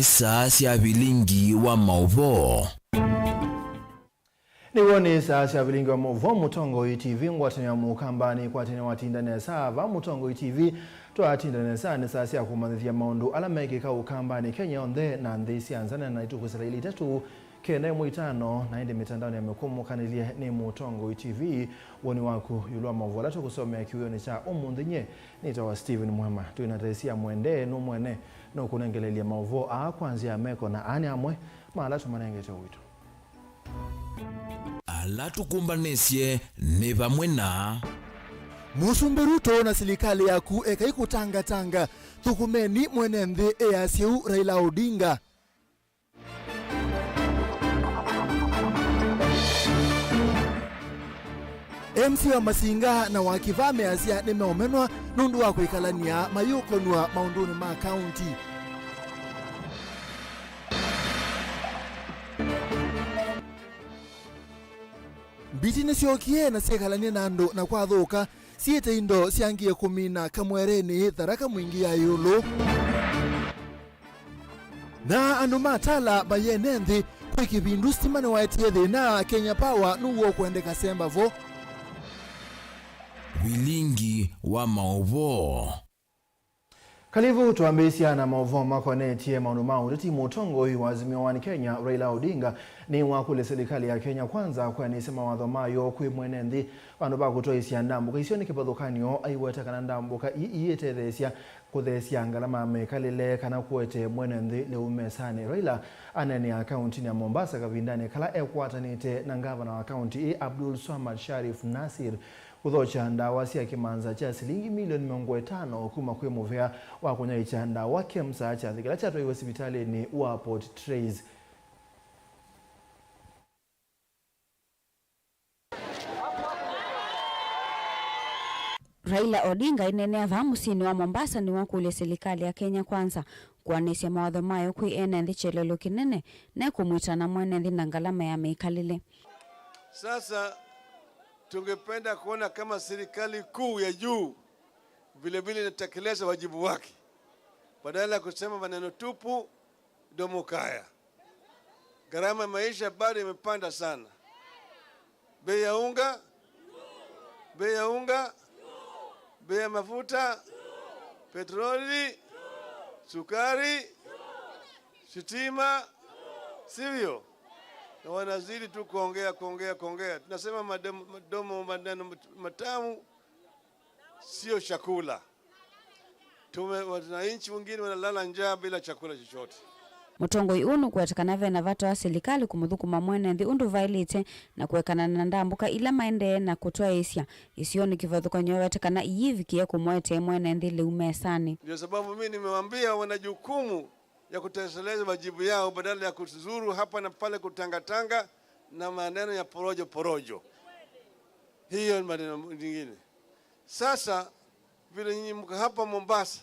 ni saa cia Vilingi wa Mauvoo. Ni saa cia Vilingi wa Mauvoo Mutongo TV ngwatanya mukambani kwatene watindane sava Mutongo TV twatindane sana saa cia kumanithia maundu ala mekika ukambani Kenya onthe na nthi cianzana na itukusira ili tatu kene mwitano na indi mitandao ya mekumukaniliye ni Mutongo TV woni waku yulwa Mauvoo lato kusomea kiwoni cha umundhinye nitawa Steven MUEMA tuinatesia mwende no mwene no kunengelelia Mauvoo kwanzia meko na ani amwe mala tumanengete wito ala tukumbanesye ni vamwe na Musumberuto na serikali yaku ekaikutanga tukumeni mwenenthi eyasiu Raila Odinga. MC wa Masinga na wakivame asia nimeomenwa nundu wa kuikalania mayukonwa maunduni ma county. Biti nisiokie na sekalania nando na kwa thoka siete indo siangie kumina kamwereni tharaka mwingi ya yulu na andu matala bayenenthi kwa kibindu stimane waetie thina Kenya Power nuwo kuendeka semba vo Vilingi wa Mauvoo. Kalivu tuambisia na Mauvoo makonetie maundu mauriti Mutongo wa Azimio wa Kenya Raila Odinga ni wakule serikali ya Kenya kwanza kwa nisema wathomayo kwi mwenenthi vandu ba kutoisia ndambuka isio ni kipathukanio aiweta kana ndambuka iyetethesia kuthesia ngalama mekalile kana kuete mwenenthi leumesani Raila anene akaunti ya Mombasa kavindane kala ekwatanite na gavana wa kaunti Abdul Swamad Sharif Nasir kuthocha ndawa cia kimanza cha shilingi milioni 500 kuma kwi muvea wa kunyaicha ndawa kemsa cha thigala cha toiwe hospitali ni wa Port Trace. Raila Odinga inenea vamusini wa Mombasa ni wakule serikali ya Kenya kwanza kuanesia mawatho mayo kwi enenthi chelelo kinene na kumwitana mwenenthi na ngalama ya meikalile. Sasa tungependa kuona kama serikali kuu ya juu vile vile inatekeleza wajibu wake badala ya kusema maneno tupu domo kaya. Gharama maisha bado imepanda sana. Bei ya unga, bei ya mafuta, petroli, sukari, sitima, sivyo? Na wanazidi tu kuongea. Tunasema maneno matamu sio chakula. Wananchi wengine wanalala njaa bila chakula chochote. Mutongo unu kuetakana vena vato wa serikali kumuthukuma mwenenthi undu vailite na kuekana na ndambuka ila maende na kutoa isio ni kivathukanyo wetakana iyivikie kumwete mwenenthi leumesani. Ndio sababu mimi nimewaambia wana jukumu ya kutekeleza wajibu yao badala ya kuzuru hapa na pale kutangatanga na maneno ya porojo. Hiyo ni maneno mengine. Sasa vile nyinyi mko hapa Mombasa,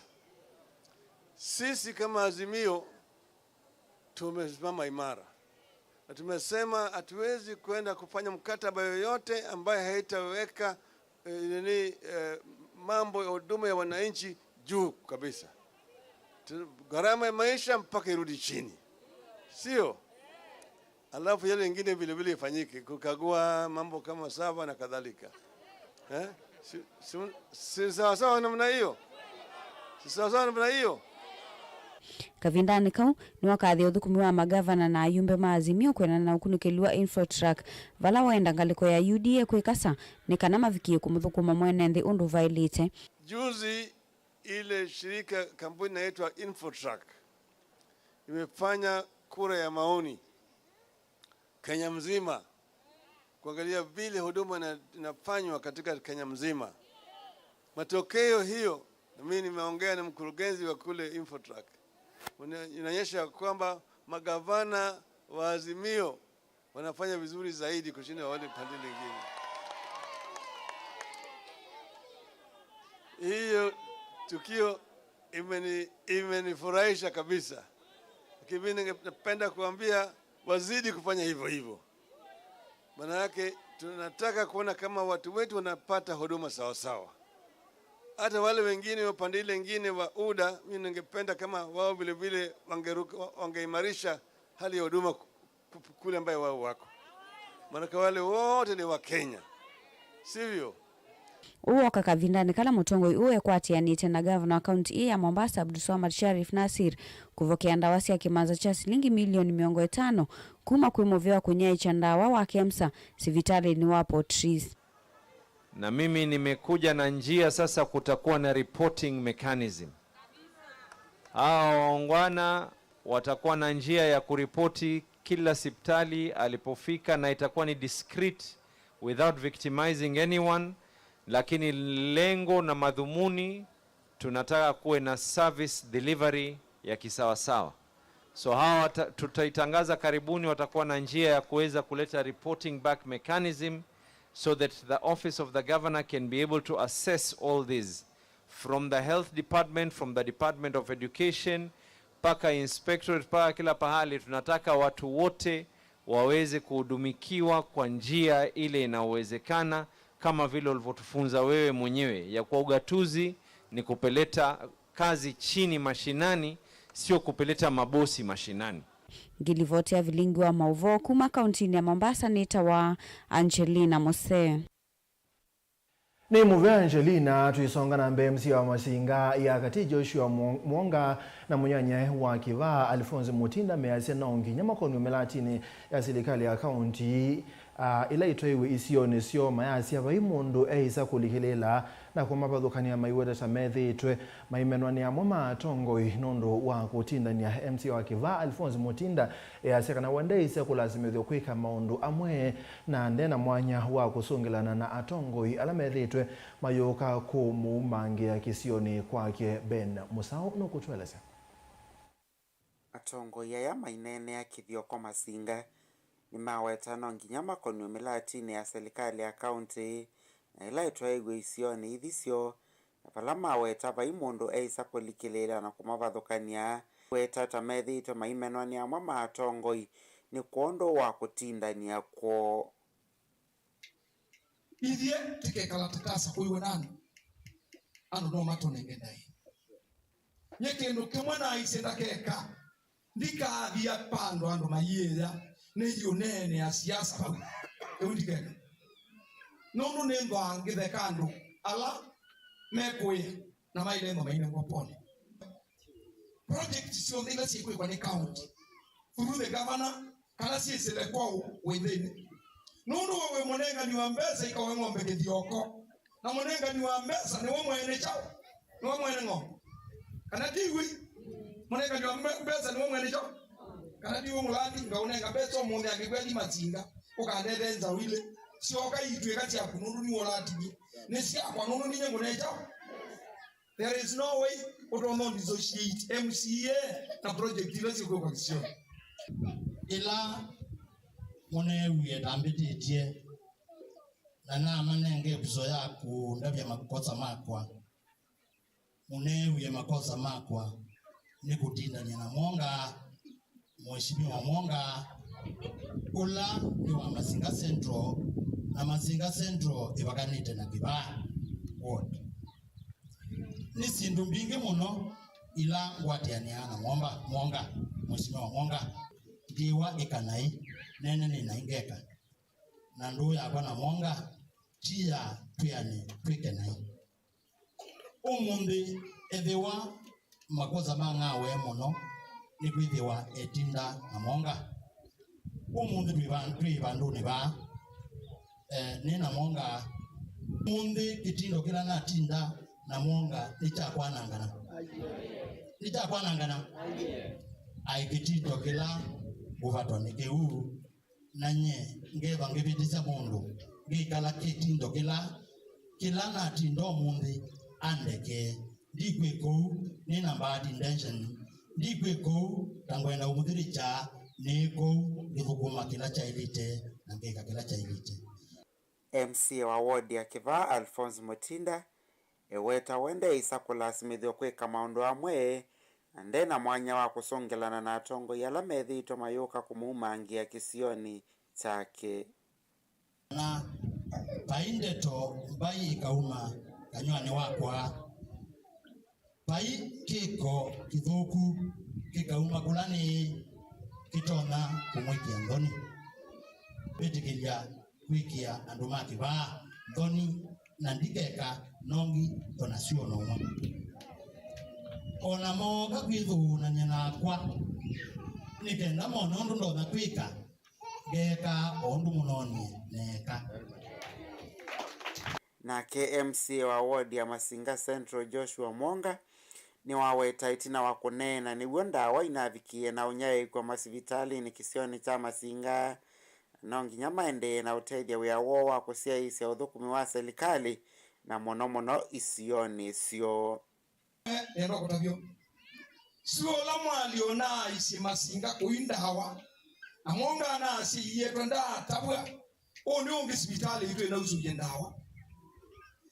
sisi kama Azimio tumesimama imara. Na tumesema hatuwezi kwenda kufanya mkataba yoyote ambaye haitaweka mambo ya huduma ya wananchi juu kabisa. Gharama ya maisha mpaka irudi chini. Sio? Alafu yale mengine vile vile ifanyike, kukagua mambo kama sava na kadhalika. Si sawa namna hiyo? Si sawa namna hiyo? Kavindani kau ni wakathi uthukumi wa magavana na ayumbe maazimio kwena na ukunikeliwa infotruck vala waenda ngaliko ya UDA kwikasa ni kana mavikie kumuthukuma mwenenthi undu vailite. Juzi ile shirika kampuni inaitwa Infotruck imefanya kura ya maoni Kenya mzima kuangalia vile huduma inafanywa katika Kenya mzima. Matokeo hiyo mimi nimeongea na mkurugenzi wa kule Infotruck inaonyesha kwamba magavana wa Azimio wanafanya vizuri zaidi kushinda wale pande nyingine. Hiyo tukio imenifurahisha kabisa. Lakini ningependa kuambia wazidi kufanya hivyo. Maana yake tunataka kuona kama watu wetu wanapata huduma sawa. Hata wale wengine wa pande ile nyingine wa UDA, mimi ningependa kama wao vile vile wangeimarisha hali ya huduma kule ambayo wao wako. Maana wale wote ni wa Kenya, sivyo? Uo kakavindani kala mutongoi uwe kwatianite na governor wa county ya Mombasa Abdulswamad Sharif Nasir kuvokea ndawasi ya kimanza cha shilingi milioni 500 kuma kuimovewa kunyai chandawa wa KEMSA sivitali ni wapo trees. Na mimi nimekuja na njia sasa, kutakuwa na reporting mechanism. Hao waungwana watakuwa na njia ya kuripoti kila hospitali alipofika, na itakuwa ni discreet without victimizing anyone, lakini lengo na madhumuni tunataka kuwe na service delivery ya kisawasawa. So hawa tutaitangaza karibuni, watakuwa na njia ya kuweza kuleta reporting back mechanism, so that the office of the governor can be able to assess all this from the health department, from the Department of Education, paka inspectorate, paka kila pahali. Tunataka watu wote waweze kuhudumikiwa kwa njia ile inawezekana, kama vile ulivyotufunza wewe mwenyewe ya kwa ugatuzi ni kupeleta kazi chini mashinani, sio kupeleta mabosi mashinani. Gilivotea Vilingi wa Mauvoo kuma kauntini ya Mombasa nita wa Angelina Mose. Ni Mauvoo Angelina tuisonga na mbemsi wa masinga ya kati Joshua Mwonga na munyanya wa Kivaa Alphonse Mutinda mease nongi nyama konu melatini ya serikali ya kaunti ila itoiwe isione sio mayasi abayimundu eisa kulihilela na kumabadukania maiweta samethitwe maimenwani ya mwema tongoi nondo wa kutinda ni ya MC wa Kivaa Alphonse Mutinda yasekana wandeisa kulazimithio kwika maundu amwe na ndena mwanya wa kusungilana na atongoi alamethitwe mayoka kumumangia kisioni kwake Ben Musau no kutweleza. Atongoi ya mainene ya kithioko masinga ni mawetano nginya makonu milatini ya serikali ya county na ila itwaigwe isioni ithisio na pala maweta baimundu eisa kulikilela na kumabathukania weta tamethitwe maimenwani amwe matongoi ni kuondo wa kutindania kwo ithie tikekala tukasa kuiwe nani ando no matonenge nai nyekindu kimwe na isenda keka ndikathia pando andu mayiya ni yunene ya siasa bau ewindikeka nono nendo angitheka andu ala mekuya na mailengo maine ngopone project sio ndinga sikwe kwa ni county through the governor kana sisele kwa within nono wewe monenga ni wambeza ikawe ngombe kithioko na monenga ni wambeza ni wewe mwene chao ni wewe mwene ngombe kana diwi monenga ni wambeza ni wewe mwene chao kana diwi mulandi ngaunenga beso munde angigweli mazinga ukandedenza wile sioka itwe kati ya kunundu ni wolati ni sia kwa nunu ni nyengo ne chao. There is no way utono dissociate MCA na project ile siko kwa kisio ila mone wiye tambititie na manenge kuzoya kundabya makosa makwa mone wiye makosa makwa ni kutinda ni na Mwonga mheshimiwa Mwonga ula ni wa Masinga Central na Masinga Central ibakanite na Kivaa ward ni sindu mbingi muno ila ngwatianiana Mwonga mheshimiwa Mwonga ndiwa ikanai nene ni naingeka na ndu yakwa na Mwonga tia tuyane twikenai umundi ethiwa makosa mangawe muno ni kwithiwa etinda na Mwonga umundi twibandu ni ba ni na Mwonga umundi kitindo kila na tinda na Mwonga nitakwanangana ai kitindo kila buvatone keu nanye ngeva ngibitisa mundu ngikala kitindo kila na tindo mundi andeke ndikweko ni nambadi intention ndikweko tangwenda umuthiricha niko ngivukuma kila chailite na ngeka kila chailite. MC wa ward ya Kivaa Alphonse Mutinda eweta wende isa kulasmithio kwika maundu amwe ndena mwanya wa kusongelana na atongo yala methito mayoka kumumangia kisioni chake na paindeto mbai ikauma kanywani wakwa pai kiko kithuku kikauma kulani kitona kumwikia ndoni betikilia kwikia andu makiba ndoni na ndikeka nongi tonasio no ona moga kwithuna nyana kwa nikenda mono ndo na kwika geka ondu munoni neka. Na KMC wa ward ya Masinga Central Joshua Mwonga ni waweta itina wakunena ni ndawa inavikie na unyaye kwa masivitali ni kisioni cha Masinga nongi nyama ende na utedia wea wowa kusia isi ya udhukumi wa serikali na mono isioni sio ero kutavyo sio la mwali ona isi Masinga kuindawa amonga na si yekwenda tabwa oni ungi sivitali itu ina usuje ndawa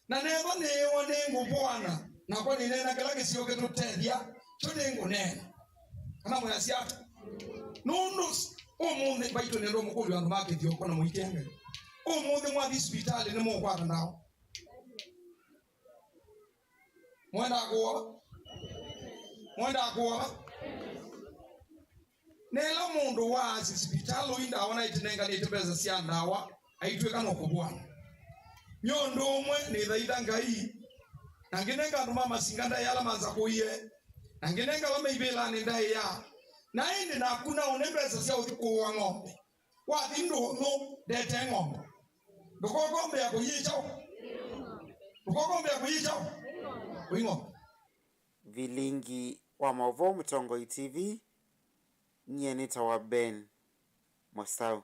na nego newa nengu bwana na kwa nina kala kisio ketutedia tudengo nena kana mwana siata nunus omunde baito nero mukulu yangu makedio kona muitenge omunde mwa hospitali ne mo kwara nao mwenda kwa nela mundu wa hospitali inda wana itenenga ni tebeza sia ndawa aitwe kana okubwana nyondo omwe ni thaida ngai nangenenga ndo mama singanda yala manza kuye nangenenga lama ibela ni ndai ya na indi na kuna onembeza sia uko ng'ombe wa thindo no dete ng'ombe ngombe ya kuyicha wingo Vilingi wa Mauvoo Mtongo TV nyenita wa Ben Mosau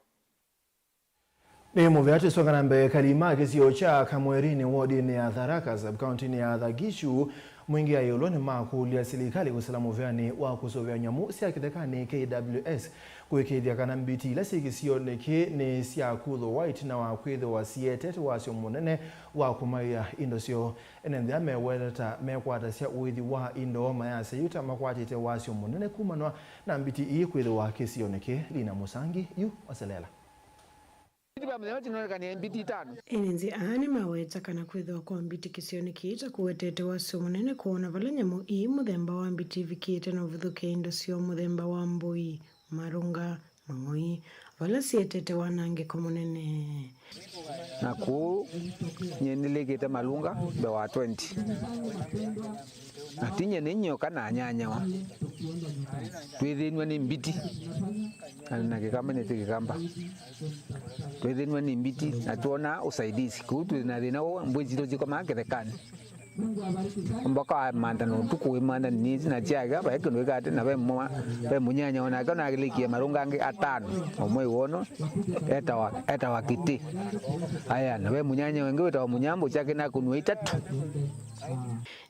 ni muvyatu swagana mbe kalima kisio cha Kamwerini wodi ni ya Tharaka sub county ni ya Thagishu mwingi ya yoloni makulia serikali kusalamu vyani wa kusovya nyamu siya kiteka ni KWS kuwekedia kana mbiti ila sikisio ni siya kudho white na wakwedho wa sietet wa sio munene wa kumaya indosio enendhia meweleta mekwata siya uithi wa indo maya sayuta makwatite wa sio munene kumanwa na mbiti ii kwedho wa kisio neke Lina Musangi yu waselela enenzi aani maweta kana kwithwa kwa mbiti kisioni kiita kuwetete wasio munene kuona vala nyamu ii muthemba wa mbiti vikiite na uvuthuke indo sio muthemba wa mbui marunga mang'oi vala sietete wanangiko munene na ku nyenilekete malunga be wa 20 na tinye ninyo kana nyanyawa twithinwa ni mbiti na kikamba ni tikikamba twithinwa ni mbiti na tuona usaidizi kutu na thina wo mbwezi to ziko makerekani mbaka manda no tuku imanda nizi na chiaga ba ekino gate na be munyanya ona kana agilikia marunga ngi atano omwe wono eta wakiti aya na be munyanya wengi weta munyambo chake na kunwa 3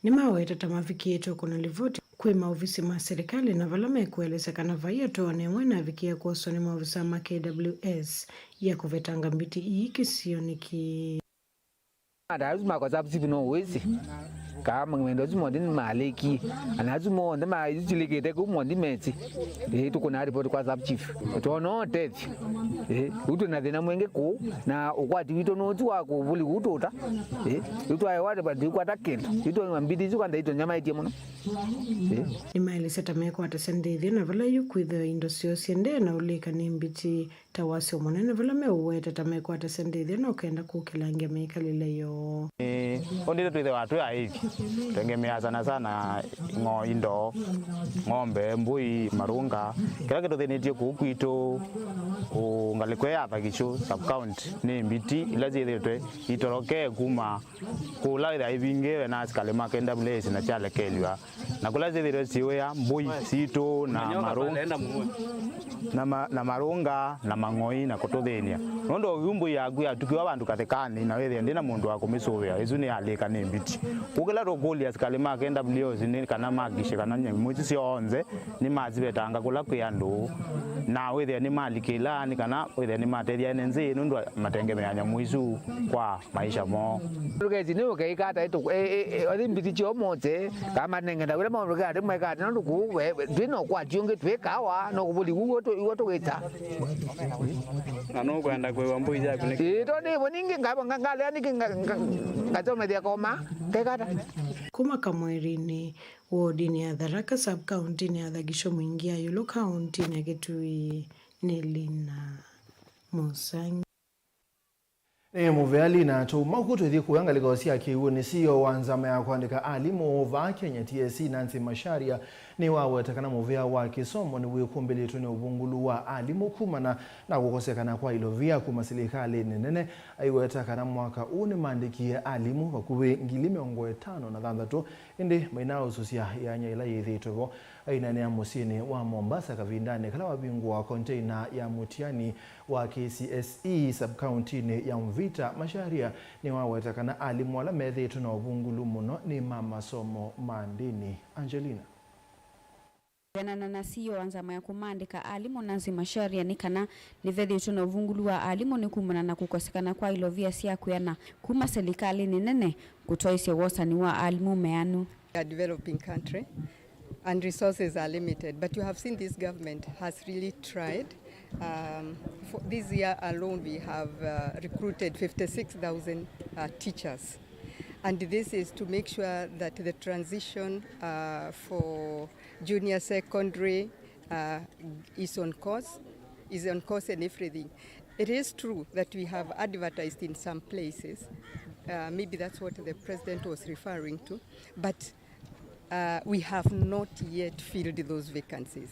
ni maweta tamavikieto kuna livoti kwe maofisi ma serikali na vala mekueleza kana vaia toane mwana vikia kuoso ni maofisa ma KWS ya kuvetanga mbiti ii kisioni ki adazuma kwa sababu sipi no wezi kama ngendo zumondi ni maleki anazumo nda ma yujilikete ku mondi meti tuko na report kwa sub chief to no death utu na thina mwenge ku na ukwati wito no tu wako buli kutota utu ayi wade badi kwata kintu utu mbidi zu kwanda ito nyama itie muno ni maile seta meko atasendithia na vala yukwitha indo sio siende na ulika ni mbiti tawasi omonene vala meuweta tameko atasendithia na ukenda kukilangia meikalile yo ondile tuithe watu ya hivi tengemea sana indo ng'ombe mbui marunga kila kitu thinitie kukwito ungalikwe ya Thagishu sub county ni mbiti ila zithetwe itoroke kuma kula ida ivingewe na askali makenda blesi na chale kelwa na kula zithetwe siwe ya mbui sito na marunga na marunga na mang'oi na kututhenia nondo yumbu yagu ya tukiwa bandu kathekani na wethe ndina mundu wa kumisuvia izu ni alika ni mbiti kugela rogoli askali makenda blesi ni kana magishe kana nyamwiti sionze ni mazibetanga kula kyandu na wethe ni malikila ni kana wethe ni materia nenzi nundu matengemea nyamwisu kwa maisha mo rugezi ni ukeikata ito odi mbiti cho mote kama nengenda wala mo rugadi mwekata no ku dwino kwa tionge twekawa no kubuli ugo geta na no kwenda kwa mbu ija kune ito ni boningi ngaba ngale ani ngatome dia koma kekata kuma Kamwerini wodini ya Tharaka sub-county ni ya Thagisho Mwingia yulo county na Kitui Nelina Musangi. Muveali na tu makuto hithi kuanga ligosia kiwu ni siyo wanzama ya kuandika alimu va Kenya TSC Nancy Macharia ni wawetakana muvea wa kisomo ni wikumbili tuni ubungulu wa alimu kumana na kukosekana kwa ilovia kumaserikali nenene aiwetakana mwaka uni maandikie alimu wakuwe ngilime ongoe 5 indi mainao susia ya nyaila yithi tuvo aina ya musini wa Mombasa kavindane kala wabingu wa container ya mutiani wa KCSE sub-county ni ya Mvita Macharia ni wawetakana alimu wala methi tuna ubungulu muno ni mama somo mandini Angelina. Na siyo wanzama ya kumandika alimu Nancy Macharia ni kana ni vethi tuna uvungulu wa alimu ni kumana na kukosekana kwa ilovia siya kuyana kuma serikali ni nene kutoisia wasani wa alimu meanu. A developing country and resources are limited, but you have seen this government has really tried. For this year alone we have recruited 56,000 teachers, and this is to make sure that the transition for junior secondary is on course and everything. It is true that we have advertised in some places, maybe that's what the president was referring to, but we have not yet filled those vacancies.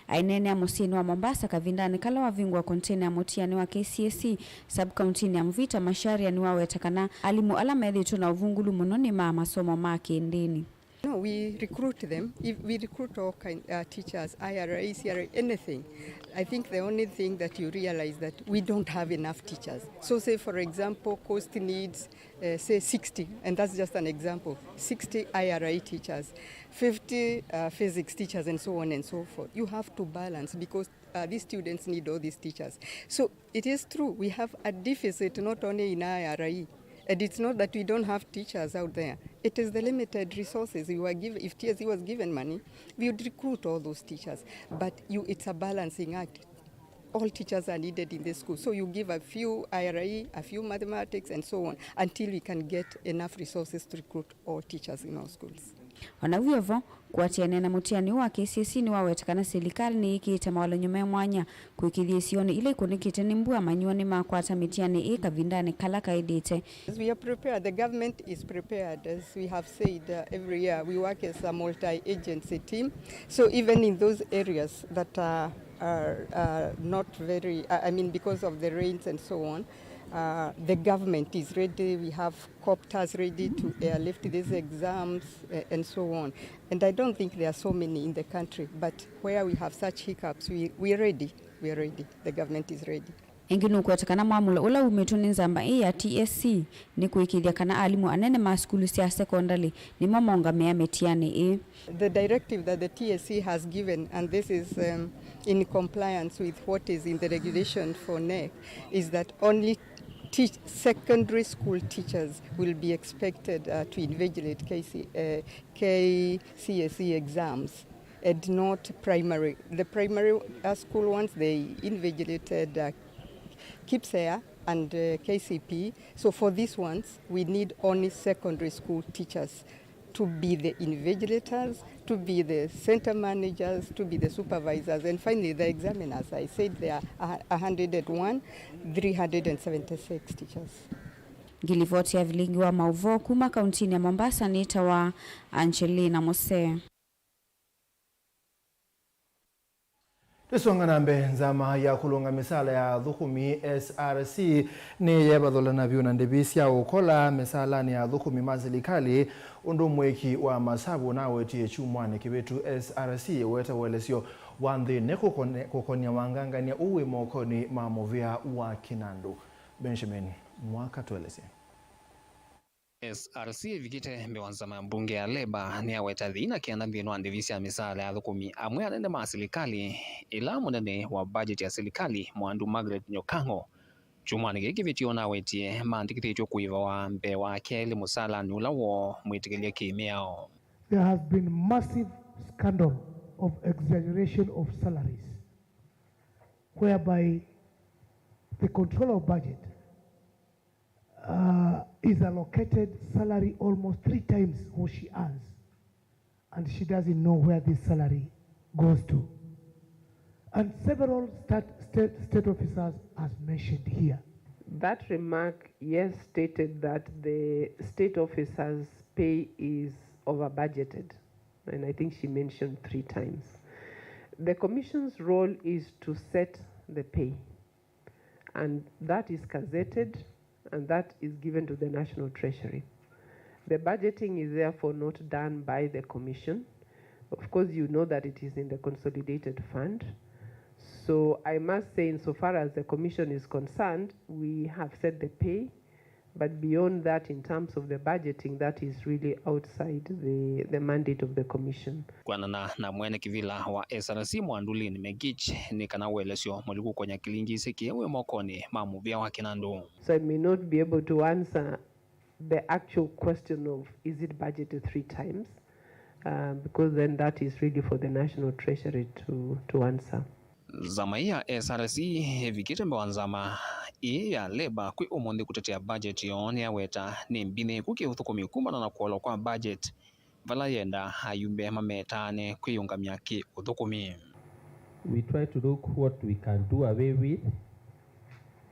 Ainene ya musini wa Mombasa kavindani kala wavingu wa container ya mutiani wa KCSE sub-county ya Mvita Macharia ni wawetakana alimu ala methi tuna uvungulu munoni mama somo maki ndini. No, we recruit them. We recruit all teachers, IRA, CRA, anything. I think the only thing that you realize that we don't have enough teachers. So say, for example, Coast needs, say 60, and that's just an example, 60 IRA teachers, 50 physics teachers, and so on and so forth. You have to balance because these students need all these teachers. So it is true, we have a deficit not only in IRA, and it's not that we don't have teachers out there. It is the limited resources we were given. If TSC was given money, we would recruit all those teachers. But it's a balancing act. All teachers are needed in the school. So you give a few IRA, a few mathematics, and so on, until we can get enough resources to recruit all teachers in our schools. Wanavyovo kuatiana na mutiani wa KCSE ni wawetakana serikali ni ikiita mawala nyume mwanya kuikithia sioni ile kunikite nimbua manyuani makwata mitiani kavindane kala kaidite. We are prepared. The government is prepared. As we have said, every year we work as a multi-agency team. So even in those areas that are not very, because of the rains and so on, the government is ready. We have copters ready to airlift these exams and so on. And I don't think there are so many in the country, but where we have such hiccups, we are ready. We are ready. The government is ready. Enginu kuatakana mwamula ula umetuni nzamba ya TSC ni kuikithia kana alimu anene maskulu siya secondary ni mamonga mea metiani The directive that the TSC has given, and this is in compliance with what is in the regulation for NEC, is that only secondary school teachers will be expected to invigilate KCSE exams and not primary. The primary school ones, they invigilated KIPSEA and KCP. So for these ones, we need only secondary school teachers to be the invigilators, to be the center managers, to be the supervisors, and finally the examiners. I said there are 101, 376 teachers. Gilivoti ya Vilingi wa Mauvoo kuma kauntini ya Mombasa nita wa Angelina Mose. Tusonga nambe nzama ya kulunga misala ya dhukumi SRC ni yebadhola na viuna ndibisi ya ukola misala ni ya dhukumi mazilikali undu mweki wa masabu na wetie chumwane kibetu SRC weta welesio wandhi neko kukonia wangangania uwe mokoni mamovia wa Kinandu. Benjamin Mwaka tuelese. SRC vikite mbewanzama mbunge ya leba ni aweta dhina kiana dhino andivisi ya misala ya dhukumi amwe anende maasilikali ila munene wa budget ya silikali mwandu Margaret Nyokango chumwa nigeki vitiona wetie maandikiticho kuiva wa mbe wa kele musala nula wo mwitikilia kimiao. There has been massive scandal of exaggeration of salaries whereby the controller of budget is allocated salary almost 3 times what she earns. and she doesn't know where this salary goes to. And several state officers as mentioned here. That remark, yes, stated that the state officers' pay is over budgeted, and I think she mentioned 3 times. The Commission's role is to set the pay, and that is gazetted, and that is given to the National Treasury. The budgeting is therefore not done by the Commission. Of course, you know that it is in the Consolidated Fund. So I must say, insofar as the Commission is concerned, we have set the pay, but beyond that, in terms of the budgeting, that is really outside the mandate of the Commission. Kwanana na mwene kivila wa SRC Mwanduli ni Megich ni kana welesyo moliku kwenye kilingi siki we mokoni mamuvia wa kinando. So I may not be able to answer the actual question of is it budgeted 3 times, because then that is really for the National Treasury to answer. Zama ya SRC vikite mbewanzama ya leba kwi umonde kutetea budget yoni ya weta ni mbine kuki uthukumi kumana na kuolo kwa budget vala yenda hayumbe mametane kwi ungamyaki uthukumi. We try to look what we can do away with,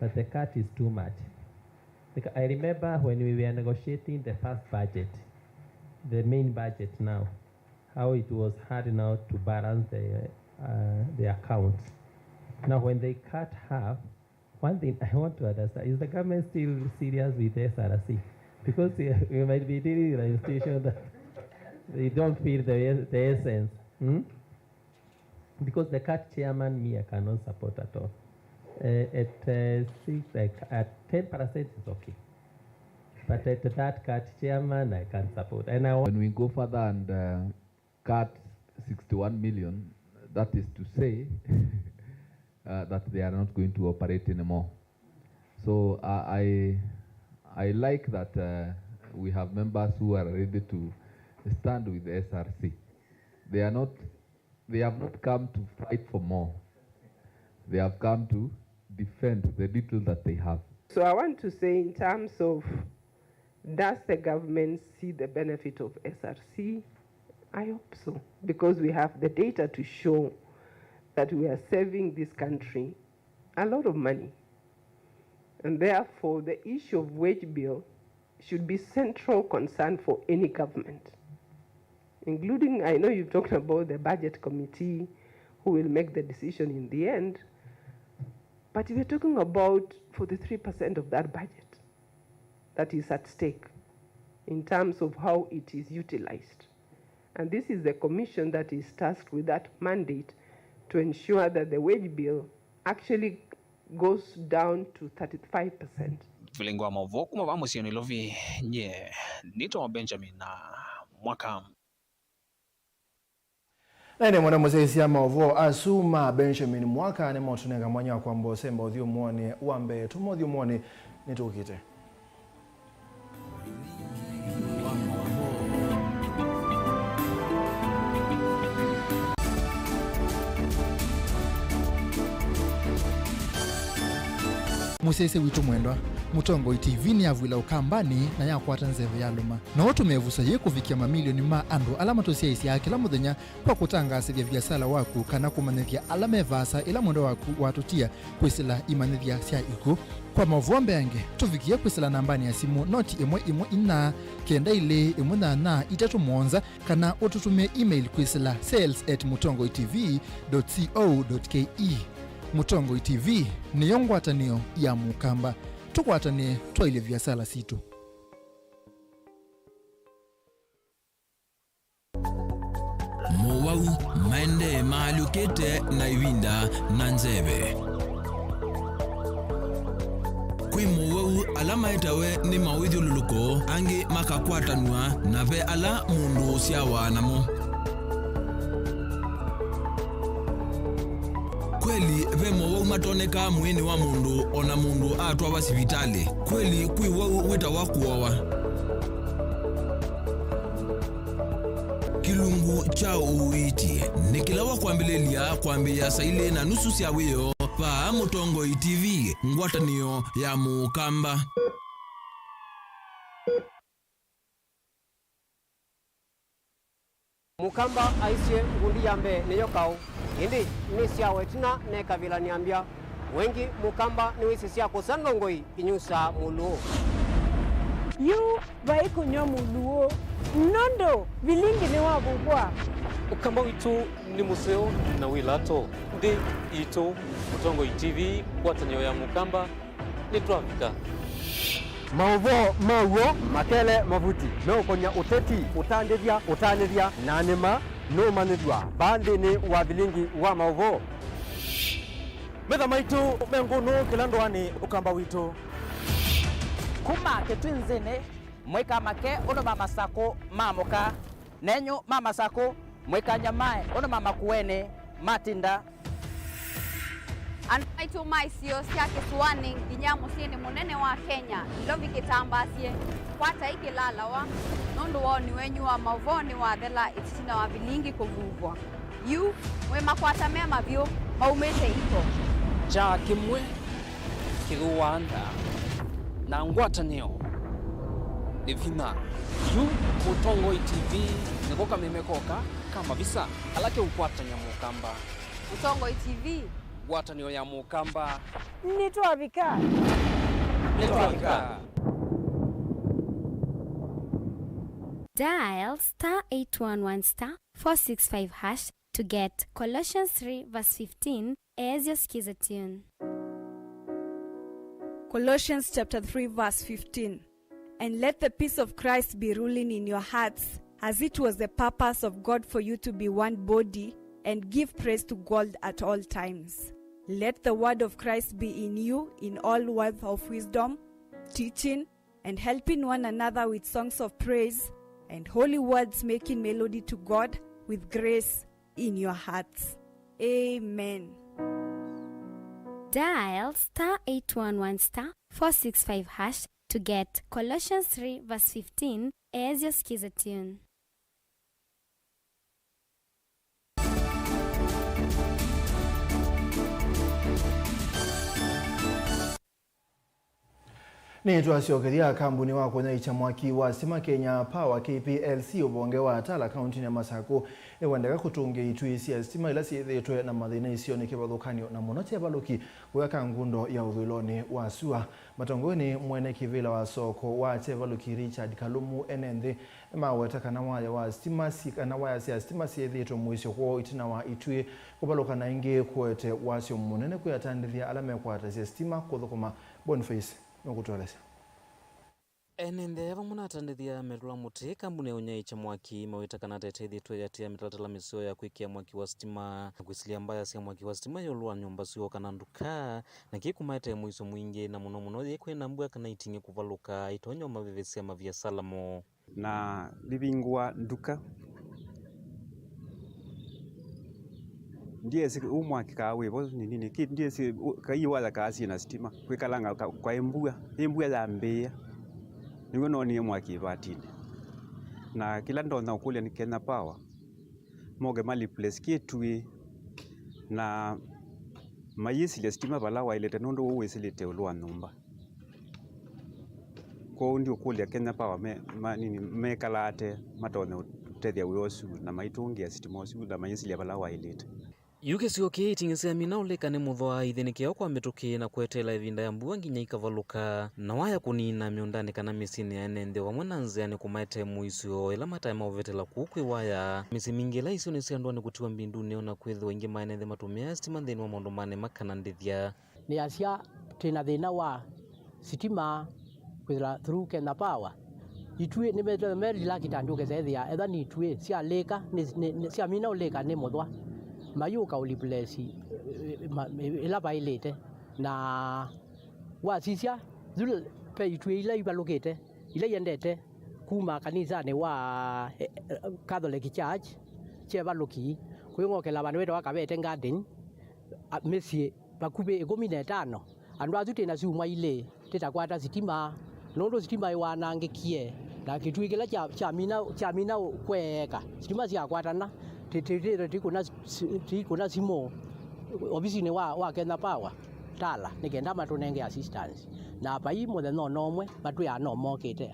but the cut is too much. I remember when we were negotiating the first budget, the main budget now, how it was hard now to balance the accounts. Now when they cut half, one thing I want to understand, is the government still serious with SRC? Because we might be dealing with a institution that they don't feel the essence. Because the cut chairman, me, I cannot support at all. At 10% is okay. But at that cut chairman, I can't support. And when we go further and cut 61 million, that is to say that they are not going to operate anymore. So I like that we have members who are ready to stand with the SRC. They have not come to fight for more. They have come to defend the little that they have. So I want to say, in terms of, does the government see the benefit of SRC? I hope so, because we have the data to show that we are saving this country a lot of money. And therefore, the issue of wage bill should be central concern for any government, including, I know you've talked about the budget committee who will make the decision in the end, but we're talking about 43% of that budget that is at stake in terms of how it is utilized. And this is the commission that is tasked with that mandate to ensure that the wage bill actually goes down to 35%. Vilingi wa Mauvoo kuma wa musioni lovi nye nito wa Benjamin na mwaka. Nene mwana muzesi ya Mauvoo asuma Benjamin mwaka ni motunega mwanya kwa mbose mbaudhiu mwone uambe tumodhiu mwone nitukite. Musese witu mwendwa Mutongo TV ni avwila ukambani na yakwata nzeve ya luma na watu mevusa ye kufikia mamilioni ma andu alama tosia isi ya kila muthenya kwa kutangasa vya biasala waku kana kumanithia alama vasa ila mwendo waku watutia kwisila imanithia sia iku kwa Mauvoo mbenge tufikia kwisila nambani ya simu noti imwe ina kenda ile imwe na itatu monza kana ututumia email kwisila sales@mutongotv.co.ke. Mutongo TV ni yongwatanio ya mukamba tukwatanie twaile vyasala situ. Mauvoo maende maalukete na iwinda na nzeve. Kwi Mauvoo alama etawe ni mawidhi luluko angi makakwatanwa na ve ala mundu siawa namo. Kweli ve Mauvoo matoneka mwini wa mundu ona mundu atwa wa sivitali. Kweli kwi wau wita wakuwawa. Kilungu cha uiti nikilawa kuambilelia kuambia saile na nusu sia wiyo pa Mutongo TV ngwatanio ya mukamba. mukamba aisie ngundi yambe niyo kau indi nisia wetina neka vila niambia wengi mukamba ni wisisia kusandongoi inyusa muluo yu vaiku nyo muluo nondo Vilingi ni wabubwa ukamba witu ni museo na wilato ndi ito Mutongo TV kwatanyo ya mukamba ni twavika Mauvoo makele mavuti no konya uteti utandithia na nima no manithwa bandi ni wa Vilingi wa Mauvoo metha maitu mengunu kila ndwani ukamba witu kuma ketwinzini mwika make uno mama sako mamoka nenyu mama sako mwika nyamae uno mama kuene matinda Anaitu maisio siake suwani nginya musini munene wa Kenya ilovi kitambasie kwata ikilalawa nundu woni wenyu wa Mauvoo ni wathela itina wa Vilingi kuvuvwa yu MUEMA kwata mema vyo maumete iko cha kimwe kiruanda na ngwatanio ni vina yu Mutongo TV nikoka memekoka kama visa alake ukwatanya mukamba Mutongo TV ngwatanio ya mukamba nitwavika Dial *811*465# to get Colossians 3:15 as your skiza tune. Colossians chapter 3 verse 15. And let the peace of Christ be ruling in your hearts, as it was the purpose of God for you to be one body, and give praise to God at all times. Let the word of Christ be in you in all words of wisdom, teaching and helping one another with songs of praise and holy words, making melody to God with grace in your hearts. Amen. Dial *811*465# to get Colossians 3:15 as your skiza tune. Ni twaciokeria kambuni wa kunyaicha mwaki wa stima Kenya Power KPLC ubonge wa Atala kaunti ya Masako ewendeka kutungia itui cia stima ila ciithitwe na mathina icio ni kivathukanio na muno baluki weka ngundo ya uviloni wa sua matongoni mwene kivila wa soko wa baluki Richard Kalumu enenthi maweta kana waya wa stima sikana waya cia stima ciithitwe mwisho kwa itina wa itui kubaluka na ingi kwete wasio munene kuyatandithia alame kwata cia stima kuthukuma Boniface nokutolesa enende vamunatandithia merula muti kambuni unyaicha mwaki mawita kana tetethitwe yatia mitalatala misio ya kwikia mwaki wa stima kwisilia mbaya cia mwaki wa stima yolua nyumba sio kana nduka na kikumaete mwiso mwingi na muno yekwina mbua kana itingi kuvaluka itonyo mavivesia mavia salamo na livingwa nduka ndiye si umwaki kawe bo nini ki ndiye si kaiwala kasi na stima kwikalanga kwa embua ya mbea niwe noni mwaki batini na kila ndona ukulia ni Kenya Power moge mali place kitui na mayisi le stima bala wailete nondo uwesilete ulwa numba ko ndio ukulia Kenya Power me kalate matone tethia uyosu na maitungi ya stima osu na mayisi le bala wailete yuke sioke itingisia mina uleka ni muthwa ithinikeo kwa mituki na kwetela ivinda ya mbua nginya ikavaluka na waya kunina miundani kana misini ya enende wamwe na nziani kumaete muisio ila mataima uvetela kukwi waya misi mingi ila isio nisiandwa ni kutiwa mbinduni ona kwithwa ingi maenende matumia stima nthini wa maundu mane makana ndithia ni asia tena thina wa sitima kwithira through Kenya Power itue ni meri la kitanduke zethia etha ni itue cia leka ni cia mina uleka ni muthwa mayuka uliplesi ila bailete na wasisia zul pe itwe ila ibalokete ila yendete kuma kanisa ne wa Catholic Church chebaloki kuyongokela bantu beto wakabete garden mesie bakube 15 andu azute na siumwa ile tetakwata sitima nondo sitima iwanangikie na kitwikela cha mina kweka sitima cia kwatana tete tikuna simo obisini wa Kenya Power tala nigenda matunenge assistance na bai muthe no nomwe matu ya no mokite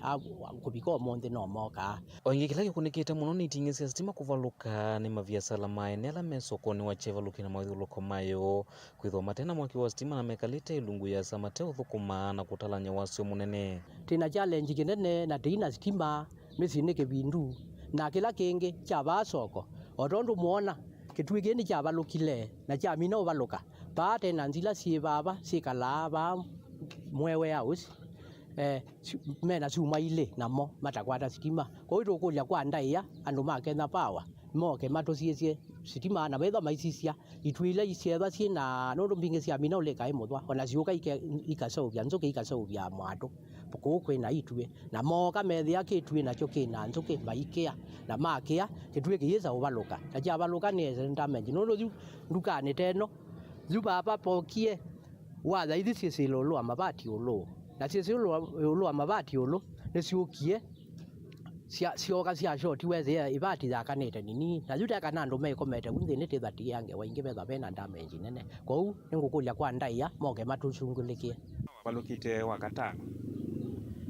kubiko monde no moka oingi kila gikunikite muno ni ting'isia stima kuvaluka ni maviasala maene ala mesokoni wachevalukina mawithuluko mayo kwithoma tena mwaki wa stima na mekalite ilungu ya samate uthukuma na kutalanya wasio munene tina challenge kinene na tina stima misini kibindu na kila kingi cha basoko otondu muona kitwigeni cha balukile na cha mina uvaluka pate na nzila si baba sikala ba mwewe house mena suma ile namo matakwata stima kwa hiyo kulya kwa ndaia andu make na power moke matosiesie stima na betha maisisia itwile isietha sina no mbinge cia mina uleka imudwa ona ciuka ikasovya nzuke ikasovya mwatu puko kwina itwe na moka methia kitwe na cyo kina nzuke maikia na makia kitwe kiisa uvaluka na ja valuka neze ndamenji no ndukane teno zuba hapa pokie wa zaidi sisi lolo amabati olo na sisi lolo amabati olo nesiukie sioka cia shoti weze ibati za kanete nini na juta kana ndo me komete kunde nete thati yange wainge betha bena damage nene kwa u ningukulia kwa ndaia moke matushungulikie balukite wakatano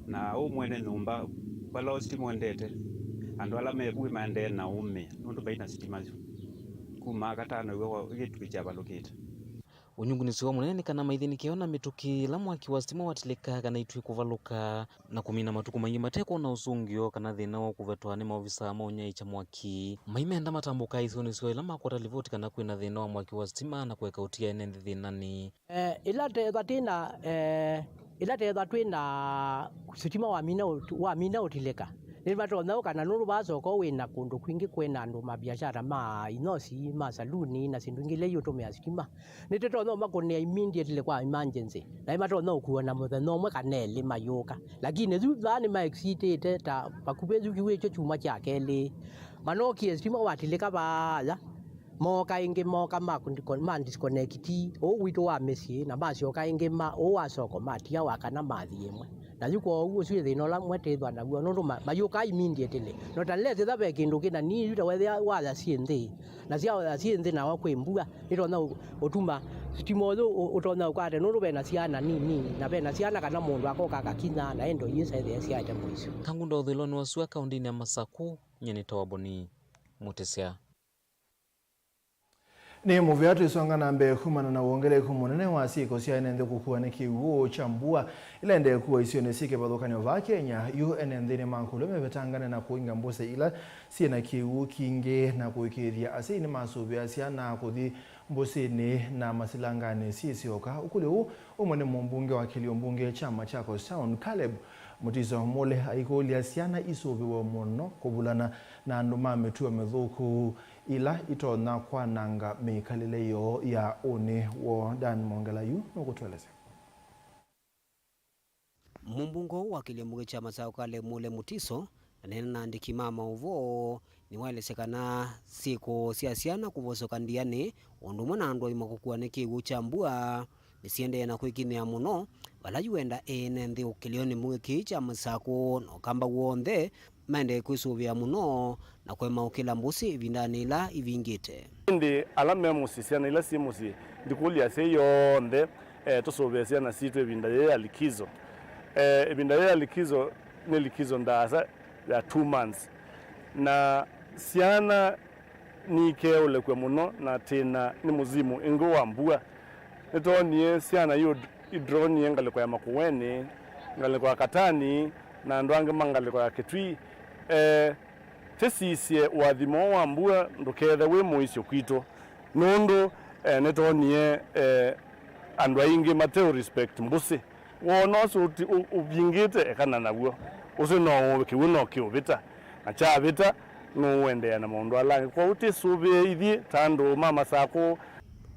na umwene nyumba balo stima ndete andu ala mebu mande na umme ndo baina stima zo kuma katano iwe gitwicha balukite unyungunisiwa munene kana maithini kiona mituki la mwaki wa stima watileka kana itwi kuvaluka na kumina matuku maingi mateko na usungio kana thina wa kuvetwa ni maofisa maunya icha mwaki maimenda matambuka isionisiwa ila makwata livoti kana kwina thina wa mwaki wa stima na kuweka utia ene thina ni ila tetha twina sitima wa mina utileka nimatona kana nuru basoko wina kundu kwingi kwena andu mabiashara ma inosi ma saluni na sindu ngile yo tumia stima nitetona makone immediately kwa emergency na imatona kuona muthe no mwe kanele mayoka lakini thani ma exceeded ta pakubezu kiwecho chuma chakele manoki stima watileka baya moka inge moka makundi man disconnect o wito wa mesi na basio ka inge ma o wasoko matia wakana mathi yemwe na yuko ugo swi thino la mwetethwa na guo no mayuka immediately no talete tha be kindu kina ni yuta wethe wa cienthi na cia cienthi na wa kwimbua irona utuma stimozo utona ukate no rubena ciana nini na bena ciana kana mundu akoka gakinya na endo yesa the cia ite mwicio kangundo thilo no swa kaunti ya Masaku nyeni tawaboni mutesia ni muvyatu isonga na mbe kumana na uongele kumunene wa siko sia enende kukuwa ni kiuo chambua ilende kuwa isionesike badokani wa Kenya UNND ni mankulu mebetangane na kuinga mbose ila siya na kiuo kinge na kuikiria ase ni masubia siya na kudi mbose ni na masilangane sisi oka ukule umone mbunge wa kilio mbunge chama chako Sound Caleb Mutizo mole aikoli asiana isobe wa mono kubulana na nduma metu methuku ila itona kwa nanga mekalile yo ya one wo Dan Mongalayu nokutweleza Mumbungo wa kilio chama cha Caleb mule Mutiso nena naandiki Mauvoo ni walesekana siku siasiana kuvosoka ndiane ondumwe na ndo imakukuwa nekigu chambua nisiende na kuikinia muno bala yuenda enende ukilioni mwiki cha Masako no kamba wonde mende kuisubia muno na kwema ukila mbusi vindani ila ivingite ndi alame musisiana ila simusi ndikulia seyonde tusobesya na situ vindaye ya likizo vindaye ya likizo ni likizo ndasa ya 2 months na siana ni keole kwa muno na tena ni muzimu ingo wambua nitonie siana yo idroni ngale kwa makuweni ngale kwa katani na ndwange mangale kwa kitwi tesisiye wathimo wambua ndukethe we muisyo kwito nundu nitonie andwa ingi mateo respect mbusi wono so ubingite kana naguo usino kiuno kiubita acha bita no wende na mundu alangi kwa utisubie ithi tando mama sako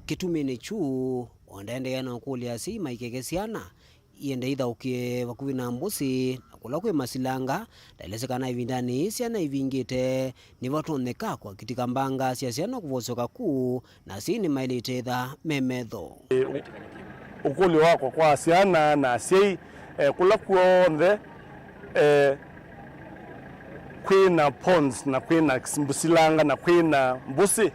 kitumene chu ondende yana kulia si maikekesiana iende itha ukie vakuvi na mbusi kula kwe masilanga daelesekana ivindani siana ivingite ni vatoneka kwa kitika mbanga siasiana kuvosoka kuu na sini mailetetha memetho ukuli wako kwa siana na sei kula kuonde kwina ponds na kwina mbusilanga na kwina mbusi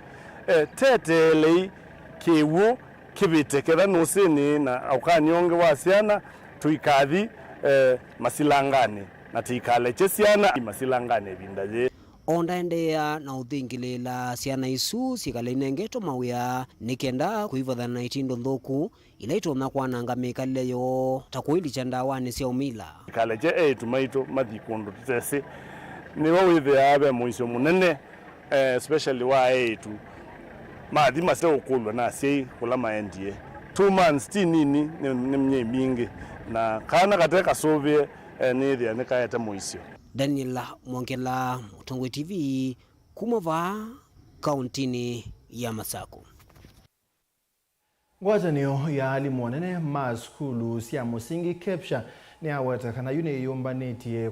tetele kiwu kibitekera nusini na aukanyonge wa siana tuikathi masilangane na tikale chesiana masilangane bindaje ondaendea na uthingilila siana isu sikalinengeto mawia nikenda kuivathana itindo nthuku ila itona kwananga mikalile yo takwili chandawani cia umila kaleje tumaito mathikundu tutese niwo withe abe muicio munene especially wa tu mathi masle ukulwa na sei kula maendie 2 months ti nini ni mnye mingi na kana kateka sovie ni thia ni kaeta muicio. Daniel Mwongela, Mutongo TV, kumova kauntini ya Masako. Ngwatanio ya alimu anene ma skulu cia musingi Kepsha ni awetakana yune yumbanĩtie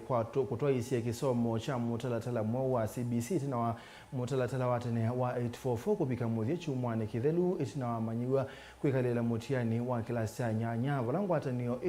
kutoa isia kisomo cha mutalatala mwa wa CBC tina wa mutalatala watene wa 844 kubika muthie chumwane kithelu itina wa manyiwa kwikalela mutiani wa kilasi ya nyanya ngwatanio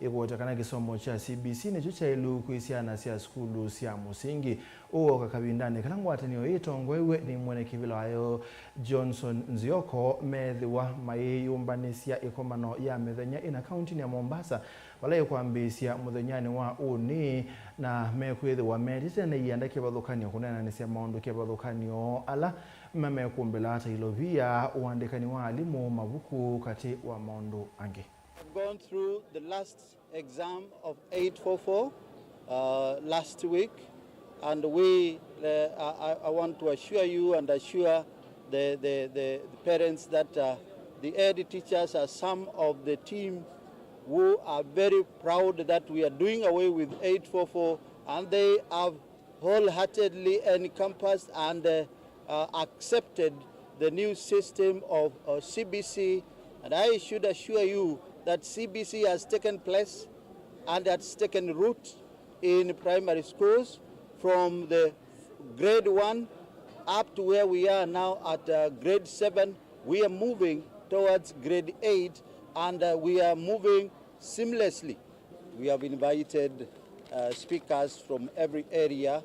iguotakana kisomo cha CBC ni chucha ilu kuisiana cia skulu cia musingi uo kakabindane kana ngwatanio tongwewe ni mwene kivilo ayo Johnson Nzioko methiwa mai yumbanĩcia ikomano ya methenya ina county ya Mombasa wala kwambisia muthenyani wa uni na mekwithwa medite na ianda kibathukanio kunena ni cia maundu kibathukanio ala mamekumbela hata ilovia uandikani wa alimu mabuku kati wa maundu angi. I've gone through the last exam of 844 last week, and I want to assure you and assure the parents that the head teachers are some of the team who are very proud that we are doing away with 844, and they have wholeheartedly encompassed and accepted the new system of CBC. And I should assure you that CBC has taken place and has taken root in primary schools from the grade 1 up to where we are now at grade 7. We are moving towards grade 8, and we are moving seamlessly. We have invited speakers from every area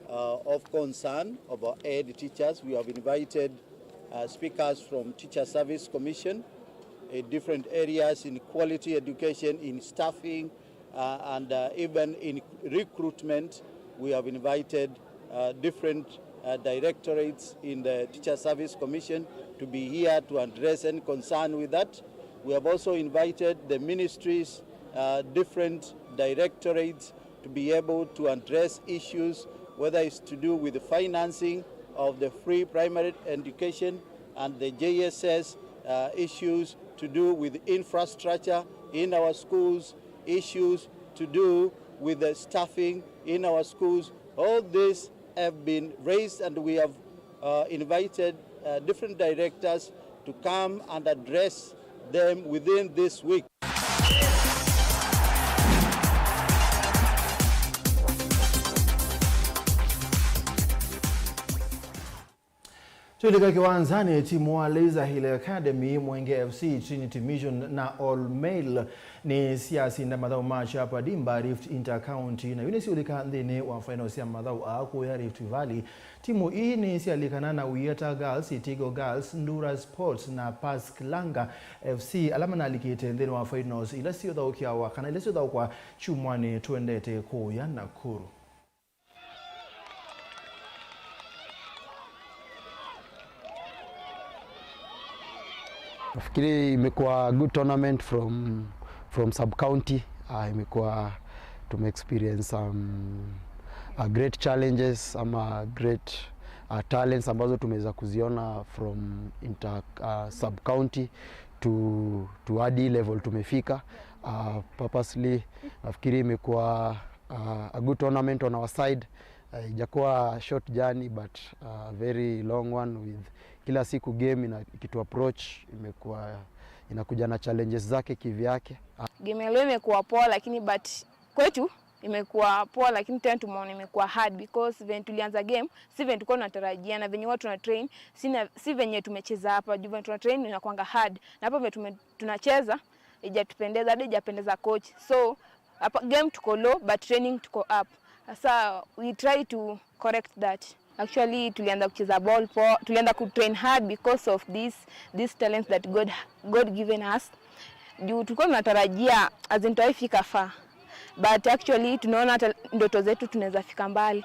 of concern of our head teachers. We have invited speakers from Teacher Service Commission in different areas in quality education, in staffing, and even in recruitment. We have invited different directorates in the Teacher Service Commission to be here to address any concern with that. We have also invited the ministries, different directorates, to be able to address issues, whether it's to do with the financing of the free primary education and the JSS, issues to do with infrastructure in our schools, issues to do with the staffing in our schools. All these have been raised, and we have invited different directors to come and address them within this week. Tulika kiwanzani timu wa Laser Hill Academy, Mwenge FC, Trinity Mission na All Mail ni siasi nda madhau match hapa Dimba Rift Inter-County na yunesi ulika ndine wa final siya madhau aku ya Rift Valley. Timu hii ni sialikana na Uyeta Girls, Itigo Girls, Ndura Sports na Pasklanga FC. Alama na alikite ndine wa finals ila siyo dhau kia wakana ila siyo dhau kwa chumwani tuendete kuya Nakuru. Nafikiri imekuwa good tournament from sub county. Imekuwa tume experience great challenges ama great talents ambazo tumeweza kuziona from sub county to hadi level tumefika. Purposely nafikiri imekuwa a good tournament on our side. Ijakuwa short journey but very long one with kila siku game ikitu approach imekuwa inakuja na challenges zake kivyake. Game leo imekuwa poa, lakini but kwetu imekuwa poa, lakini tena tumeona imekuwa hard because when tulianza game si venye tulikuwa tunatarajia, na venye watu tuna train si venye tumecheza hapa. Juu tuna train inakuanga hard, na hapo venye tunacheza haijatupendeza, hadi haijapendeza coach. So hapa game tuko low but training tuko up. Sasa we try to correct that. Actually tulianza kucheza ball tulianza ku train hard because of this talents that God given us. Juu tulikuwa tunatarajia azintawai fika far. But actually tunaona hata ndoto zetu tunaweza fika mbali.